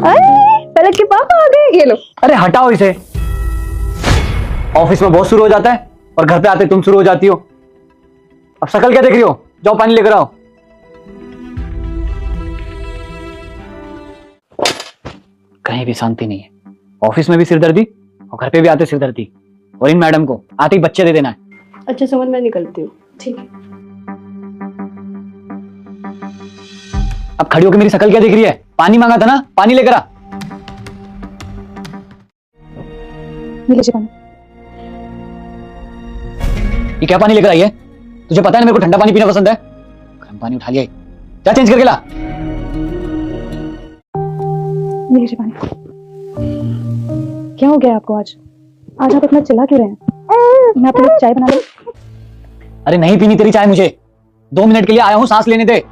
पलक के पापा आ गए, ये लो। अरे हटाओ इसे। ऑफिस में बहुत शुरू हो जाता है और घर पे आते तुम शुरू हो जाती हो। अब शक्ल क्या देख रही हो? जाओ पानी लेकर आओ। कहीं भी शांति नहीं है। ऑफिस में भी सिरदर्दी और घर पे भी आते सिरदर्दी। और इन मैडम को आते ही बच्चे दे देना है। अच्छा समझ, मैं निकलती हूँ। ठीक है। अब खड़ी होकर मेरी शक्ल क्या देख रही है? पानी मांगा था ना, पानी लेकर आ। लीजिए पानी। ये क्या पानी लेकर आई है? तुझे पता है ना मेरे को ठंडा पानी पीना पसंद है। गर्म पानी उठा लिया। जा चेंज करके ला। लीजिए पानी। क्या हो गया आपको आज? आज आप इतना चिल्ला क्यों रहे हैं? मैं आपके लिए चाय बना दूं? अरे नहीं पीनी तेरी चाय मुझे। 2 मिनट के लिए आया हूं, सांस लेने दे।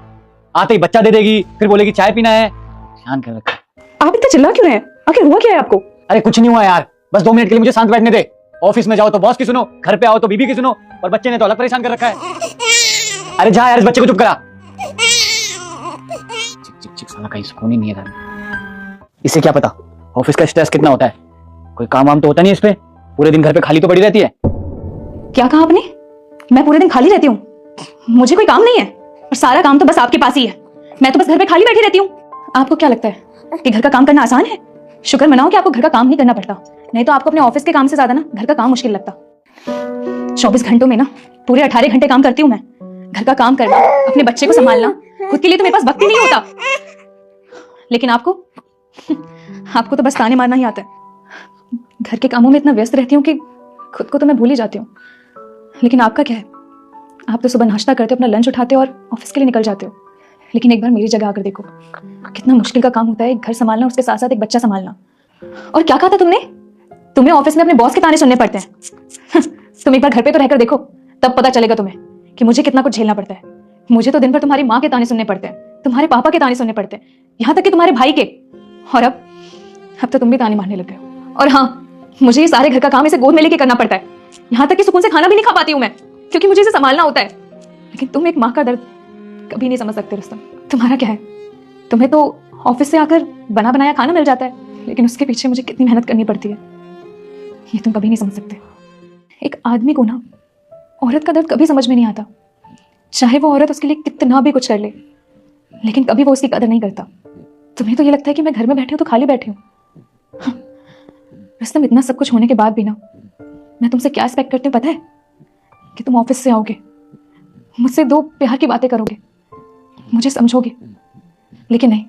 आते ही बच्चा दे देगी, फिर बोलेगी चाय पीना है। ध्यान कर रखा। आप इतना चिल्ला क्यों रहे हैं? आखिर हुआ क्या है आपको? अरे कुछ नहीं हुआ यार, बस 2 मिनट के लिए मुझे शांत बैठने दे। ऑफिस में जाओ तो बॉस की सुनो, घर पे आओ तो बीबी की सुनो, और बच्चे ने तो अलग परेशान कर रखा है। अरे जा यार, इस बच्चे को चुप करा। चिक चिक चिक, साला कहीं सुकून ही नहीं है। इसे क्या पता ऑफिस का स्ट्रेस कितना होता है। कोई काम वाम तो होता नहीं इस पे। पूरे दिन घर पे खाली तो पड़ी रहती है। क्या कहा आपने? मैं पूरे दिन खाली रहती हूँ? मुझे कोई काम नहीं है और सारा काम तो बस आपके पास ही है। मैं तो बस घर पे खाली बैठी रहती हूँ। आपको क्या लगता है कि घर का काम करना आसान है? शुक्र मनाओ कि आपको घर का काम नहीं करना पड़ता, नहीं तो आपको अपने ऑफिस के काम से ज्यादा ना घर का काम मुश्किल लगता। 24 घंटों में ना पूरे 18 घंटे काम करती हूँ मैं। घर का काम करना, अपने बच्चे को संभालना, खुद के लिए तो मेरे पास वक्त ही नहीं होता। लेकिन आपको तो बस ताने मारना ही आता है। घर के कामों में इतना व्यस्त रहती हूँ कि खुद को तो मैं भूल ही जाती हूँ। लेकिन आपका क्या है? आप तो सुबह नाश्ता करते हो, अपना लंच उठाते हो और ऑफिस के लिए निकल जाते हो। लेकिन एक बार मेरी जगह आकर देखो, कितना मुश्किल का काम होता है एक घर संभालना, उसके साथ साथ एक बच्चा संभालना। और क्या कहा था तुमने? तुम्हें ऑफिस में अपने बॉस के ताने सुनने पड़ते हैं। तुम एक बार घर पे तो रहकर देखो, तब पता चलेगा तुम्हें कि मुझे कितना कुछ झेलना पड़ता है। मुझे तो दिन भर तुम्हारी माँ के ताने सुनने पड़ते हैं, तुम्हारे पापा के ताने सुनने पड़ते हैं, यहाँ तक कि तुम्हारे भाई के। और अब तो तुम भी ताने मारने लग गए हो। और हाँ, मुझे ये सारे घर का काम इसे गोद में लेके करना पड़ता है। यहाँ तक कि सुकून से खाना भी नहीं खा पाती हूँ मैं, क्योंकि मुझे इसे संभालना होता है। लेकिन तुम एक माँ का दर्द कभी नहीं समझ सकते रुस्तम। तुम्हारा क्या है? तुम्हें तो ऑफिस से आकर बना बनाया खाना मिल जाता है, लेकिन उसके पीछे मुझे कितनी मेहनत करनी पड़ती है ये तुम कभी नहीं समझ सकते। एक आदमी को ना औरत का दर्द कभी समझ में नहीं आता, चाहे वो औरत उसके लिए कितना भी कुछ कर ले, लेकिन कभी वो उसकी कदर नहीं करता। तुम्हें तो ये लगता है कि मैं घर में बैठी हूँ तो खाली बैठी हूँ। रुस्तम, इतना सब कुछ होने के बाद भी ना मैं तुमसे क्या एक्सपेक्ट करती हूँ पता है? कि तुम ऑफिस से आओगे, मुझसे 2 प्यार की बातें करोगे, मुझे समझोगे। लेकिन नहीं,